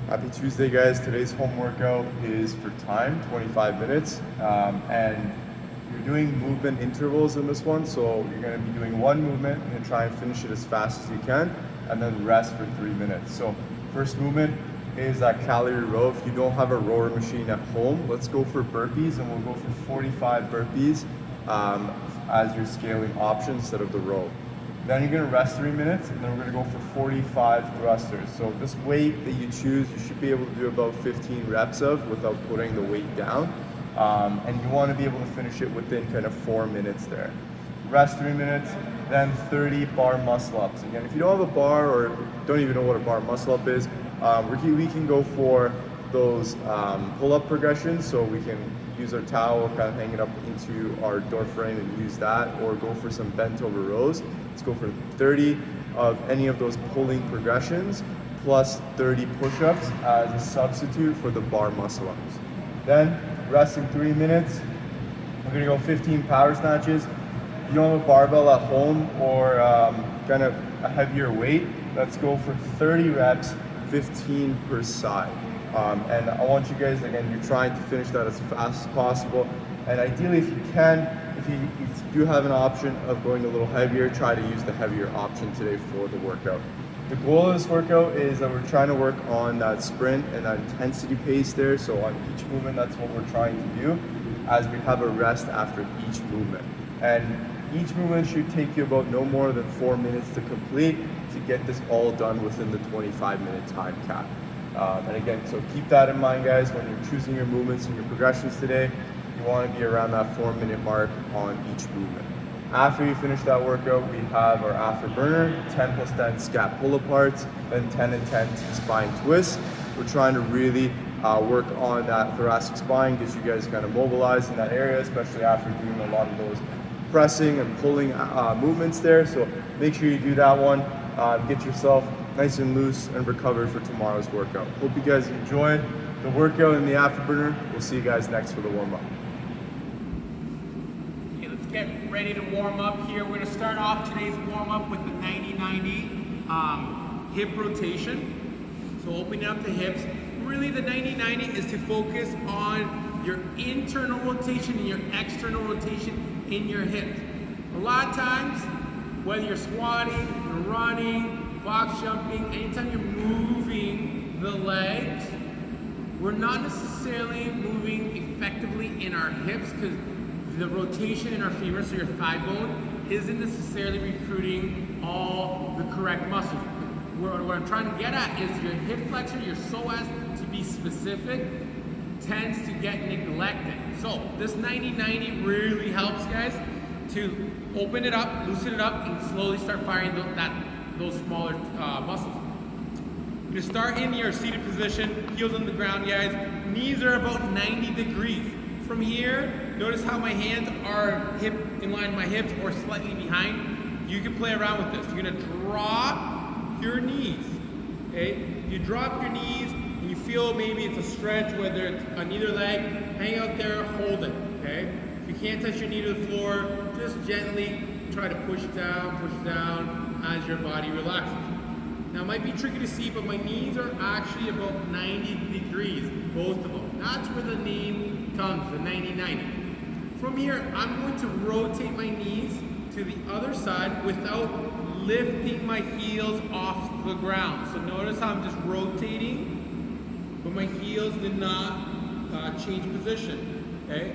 Happy Tuesday, guys. Today's home workout is for time, 25 minutes. And you're doing movement intervals in this one. So you're gonna be doing one movement and then try and finish it as fast as you can, and then rest for 3 minutes. So first movement is that Calorie Row. If you don't have a rower machine at home, let's go for burpees, and we'll go for 45 burpees as your scaling option instead of the row. Then you're gonna rest 3 minutes, and then we're gonna go for 45 thrusters. So this weight that you choose, you should be able to do about 15 reps of without putting the weight down. And you wanna be able to finish it within kind of 4 minutes there. Rest 3 minutes, then 30 bar muscle ups. Again, if you don't have a bar or don't even know what a bar muscle up is, we can go for those pull-up progressions. So we can use our towel, kind of hang it up into our door frame and use that, or go for some bent over rows. Let's go for 30 of any of those pulling progressions, plus 30 push-ups as a substitute for the bar muscle ups. Then, resting 3 minutes, we're gonna go 15 power snatches. If you don't have a barbell at home or kind of a heavier weight, let's go for 30 reps, 15 per side. And I want you guys, again, you're trying to finish that as fast as possible. And ideally, if you can, if you do have an option of going a little heavier, try to use the heavier option today for the workout. The goal of this workout is that we're trying to work on that sprint and that intensity pace there. So on each movement, that's what we're trying to do, as we have a rest after each movement. And each movement should take you about no more than 4 minutes to complete to get this all done within the 25-minute time cap. And again, so keep that in mind, guys, when you're choosing your movements and your progressions today. You want to be around that 4-minute mark on each movement. After you finish that workout, we have our AFTERBURNER, 10 plus 10 Scap pull-aparts, then 10 and 10 T-spine twists. We're trying to really work on that thoracic spine, get you guys kind of mobilized in that area, especially after doing a lot of those pressing and pulling movements there. So make sure you do that one. Get yourself nice and loose and recovered for tomorrow's workout. Hope you guys enjoyed the workout in the AFTERBURNER. We'll see you guys next for the warm-up. Okay, let's get ready to warm up here. We're gonna start off today's warm-up with the 90-90 hip rotation. So opening up the hips. Really the 90-90 is to focus on your internal rotation and your external rotation in your hips. A lot of times, whether you're squatting, you're running, box jumping, anytime you're moving the legs, we're not necessarily moving effectively in our hips because the rotation in our femur, so your thigh bone, isn't necessarily recruiting all the correct muscles. What I'm trying to get at is your hip flexor, your psoas, to be specific, tends to get neglected. So this 90-90 really helps, guys, to open it up, loosen it up, and slowly start firing those smaller muscles. You're gonna start in your seated position, heels on the ground, guys. Knees are about 90 degrees. From here, notice how my hands are hip in line with my hips or slightly behind. You can play around with this. You're gonna drop your knees, okay? If you drop your knees and you feel maybe it's a stretch, whether it's on either leg, hang out there, hold it, okay? If you can't touch your knee to the floor, just gently try to push down as your body relaxes. Now it might be tricky to see, but my knees are actually about 90 degrees, both of them. That's where the name comes, the 90-90. From here, I'm going to rotate my knees to the other side without lifting my heels off the ground. So notice how I'm just rotating, but my heels did not change position, okay?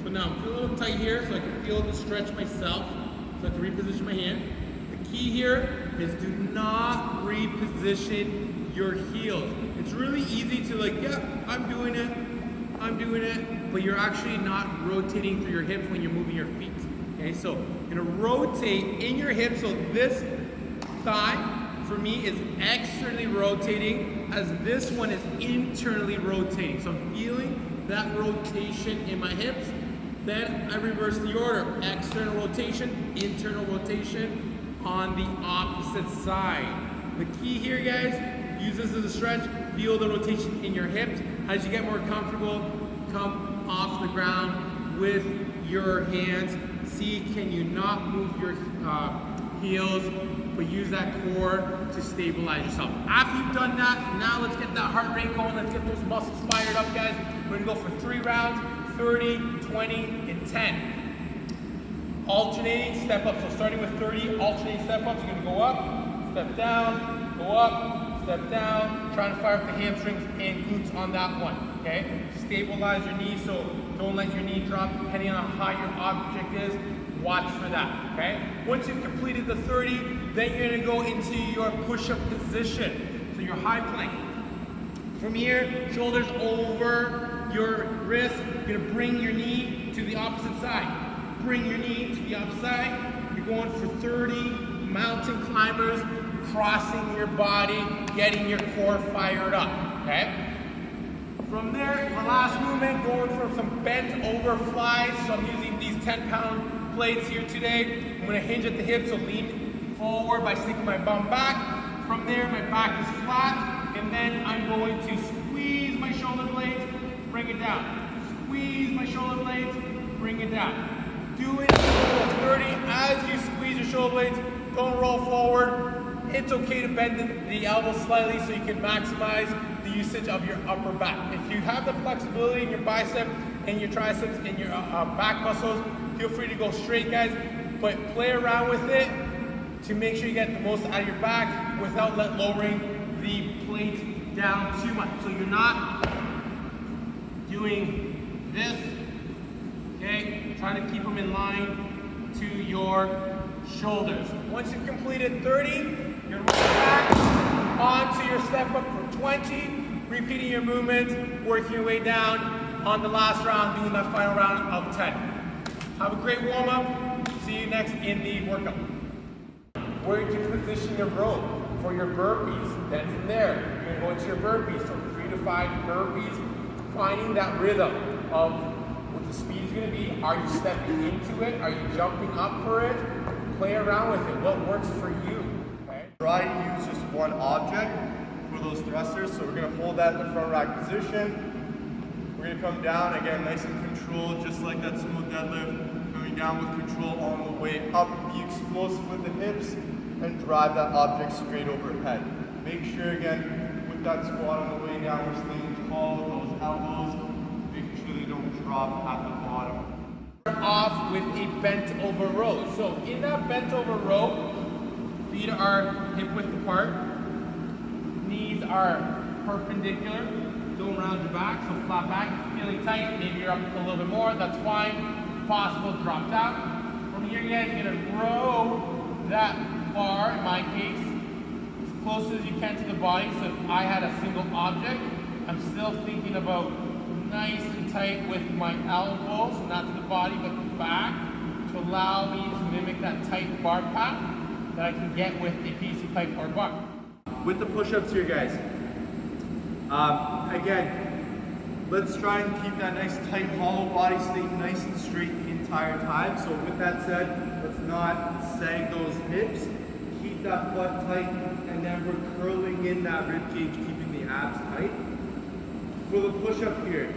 So now I'm feeling a little tight here, so I can feel the stretch myself. So I have to reposition my hand. The key here is do not reposition your heels. It's really easy to I'm doing it, but you're actually not rotating through your hips when you're moving your feet. Okay, so you're gonna rotate in your hips, so this thigh, for me, is externally rotating, as this one is internally rotating. So I'm feeling that rotation in my hips. Then I reverse the order. External rotation, internal rotation on the opposite side. The key here, guys, use this as a stretch. Feel the rotation in your hips. As you get more comfortable, come off the ground with your hands. See, can you not move your heels but use that core to stabilize yourself. After you've done that, now let's get that heart rate going. Let's get those muscles fired up, guys. We're gonna go for 3 rounds, 30, 20, and 10. Alternating step up. So starting with 30, alternating step ups. You're gonna go up, step down, go up, step down. Trying to fire up the hamstrings and glutes on that one, okay? Stabilize your knee, so don't let your knee drop depending on how your object is. Watch for that, okay? Once you've completed the 30, then you're gonna go into your push-up position. So your high plank. From here, shoulders over your wrist. You're gonna bring your knee to the opposite side. Bring your knee to the opposite side. You're going for 30 mountain climbers, crossing your body, getting your core fired up, okay? From there, my last movement, going for some bent over flies. So I'm using these 10-pound plates here today. I'm gonna hinge at the hips, so lean forward by sticking my bum back. From there, my back is flat, and then I'm going to squeeze my shoulder blades, bring it down. Squeeze my shoulder blades, bring it down. Do it until 30. As you squeeze your shoulder blades, don't roll forward. It's okay to bend the elbows slightly so you can maximize the usage of your upper back. If you have the flexibility in your bicep and your triceps and your back muscles, feel free to go straight, guys, but play around with it to make sure you get the most out of your back without lowering the plate down too much. So you're not doing this, okay? Trying to keep them in line to your shoulders. Once you've completed 30, you're going to roll back onto your step up for 20, repeating your movements, working your way down on the last round, doing that final round of 10. Have a great warm-up. See you next in the workout. Where did you position your rope for your burpees? Then from there, you're going to go into your burpees. So 3 to 5 burpees, finding that rhythm of what the speed is going to be. Are you stepping into it? Are you jumping up for it? Play around with it. What works for you? Okay? Try to use just one object for those thrusters. So we're going to hold that in the front rack position. We're going to come down, again, nice and controlled, just like that smooth deadlift. Coming down with control on the way up. Be explosive with the hips and drive that object straight overhead. Make sure, again, with that squat on the way down, we're staying tall with those elbows, making sure they don't drop at the bottom. Start off with a bent over row. So in that bent over row, feet are hip width apart, knees are perpendicular. Don't round your back, so flat back. If you're feeling tight, maybe you're up a little bit more, that's fine. If possible, drop down. From here, again, you're gonna row that bar, in my case, as close as you can to the body. So if I had a single object, I'm still thinking about nice and tight with my elbows, not to the body, but the back, to allow me to mimic that tight bar path that I can get with a PC pipe or bar. With the push-ups here, guys, again, let's try and keep that nice tight hollow body, stay nice and straight the entire time. So with that said, let's not sag those hips, keep that butt tight, and then we're curling in that rib cage, keeping the abs tight. For the push-up here,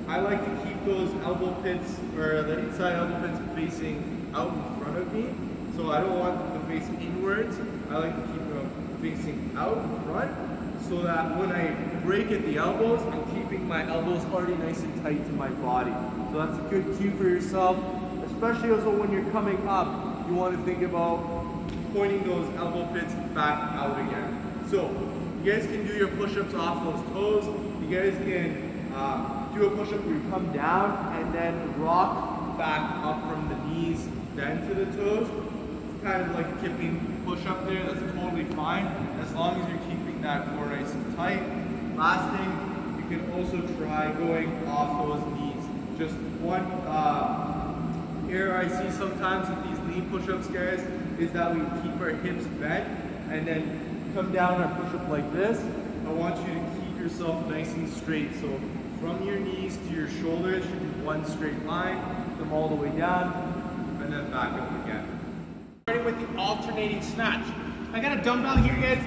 I like to keep those elbow pits, or the inside elbow pits facing out in front of me. So I don't want them to face inwards. I like to keep them facing out in front, so that when I break at the elbows, I'm keeping my elbows already nice and tight to my body. So that's a good cue for yourself, especially also when you're coming up, you want to think about pointing those elbow pits back out again. So you guys can do your push-ups off those toes. You guys can do a push-up where you come down and then rock back up from the knees, then to the toes. It's kind of like a kipping push-up there. That's totally fine, as long as you're keeping that core nice and tight. Last thing, you can also try going off those knees. Just one error I see sometimes with these knee push-ups, guys, is that we keep our hips bent and then come down our push-up like this. I want you to keep yourself nice and straight. So from your knees to your shoulders should be one straight line, come all the way down, and then back up again. Starting with the alternating snatch. I got a dumbbell here, guys.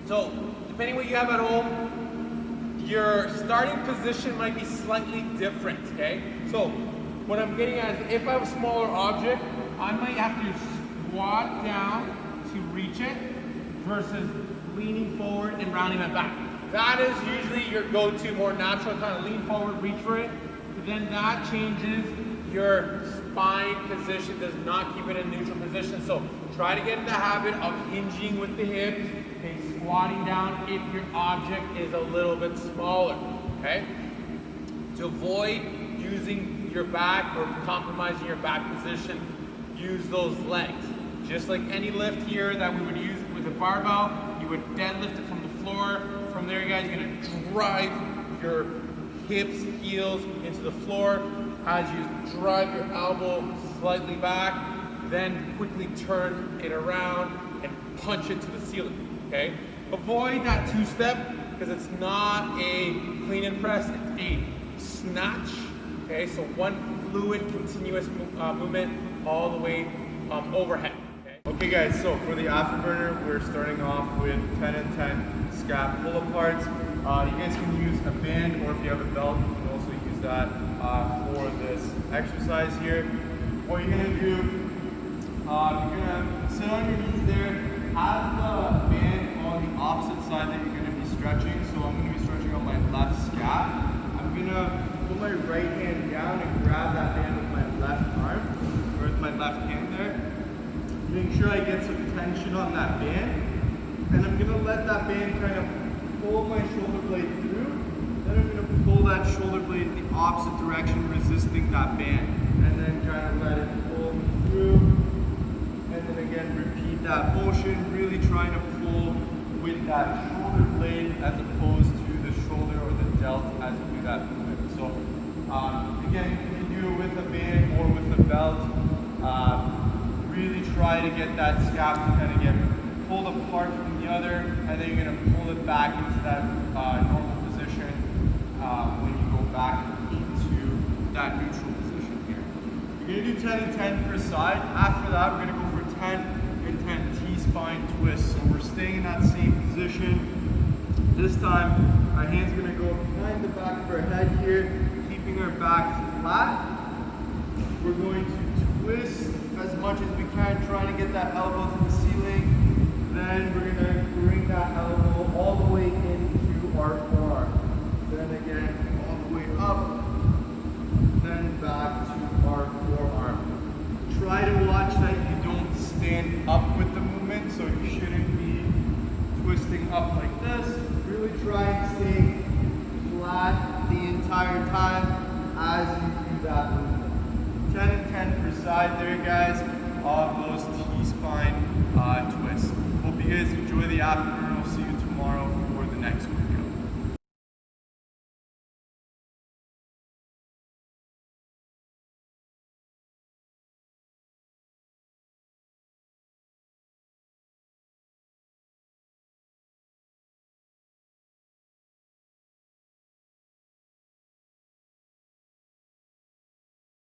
So depending what you have at home, your starting position might be slightly different, okay? So what I'm getting at is if I have a smaller object, I might have to squat down to reach it versus leaning forward and rounding my back. That is usually your go-to, more natural kind of lean forward, reach for it. But then that changes your spine position, does not keep it in neutral position. So try to get in the habit of hinging with the hips, okay, squatting down if your object is a little bit smaller, okay? To avoid using your back or compromising your back position, use those legs. Just like any lift here that we would use with a barbell, you would deadlift it from the floor. From there, guys, you're gonna drive your hips, heels into the floor. As you drive your elbow slightly back, then quickly turn it around and punch it to the ceiling, okay? Avoid that two-step because it's not a clean and press, it's a snatch, okay? So one fluid, continuous movement all the way overhead. Okay guys, so for the afterburner, we're starting off with 10 and 10 scap pull-aparts. You guys can use a band, or if you have a belt, you can also use that for this exercise here. What you're gonna do, you're gonna sit on your knees there, have the band on the opposite side that you're gonna be stretching. So I'm gonna be stretching on my left scap. I'm gonna put my right hand down and grab that band with my left arm, or with my left hand there. Make sure I get some tension on that band, and I'm gonna let that band kind of pull my shoulder blade through. Then I'm gonna pull that shoulder blade in the opposite direction, resisting that band, and then kind of let it pull me through. And then again, repeat that motion, really trying to pull with that shoulder blade as opposed to the shoulder or the delt as you do that movement. So again, you can do it with a band or with a belt. Really try to get that scap to kind of get pulled apart from the other, and then you're going to pull it back into that normal position when you go back into that neutral position here. You're going to do 10 and 10 per side. After that, we're going to go for 10 and 10 T-spine twists. So we're staying in that same position. This time, our hand's going to go behind the back of our head here, keeping our back flat. We're going to twist as much as we can, trying to get that elbow to the ceiling. Then we're going to bring that elbow all the way into our forearm. Then again, all the way up. Then back to our forearm. Try to watch that you don't stand up with the movement, so you shouldn't be twisting up like this. Really try and stay flat the entire time as you do that movement. 10 and 10 per side there, guys, of those T-spine twists. Hope you guys enjoy the afterburner. We'll see you tomorrow for the next one.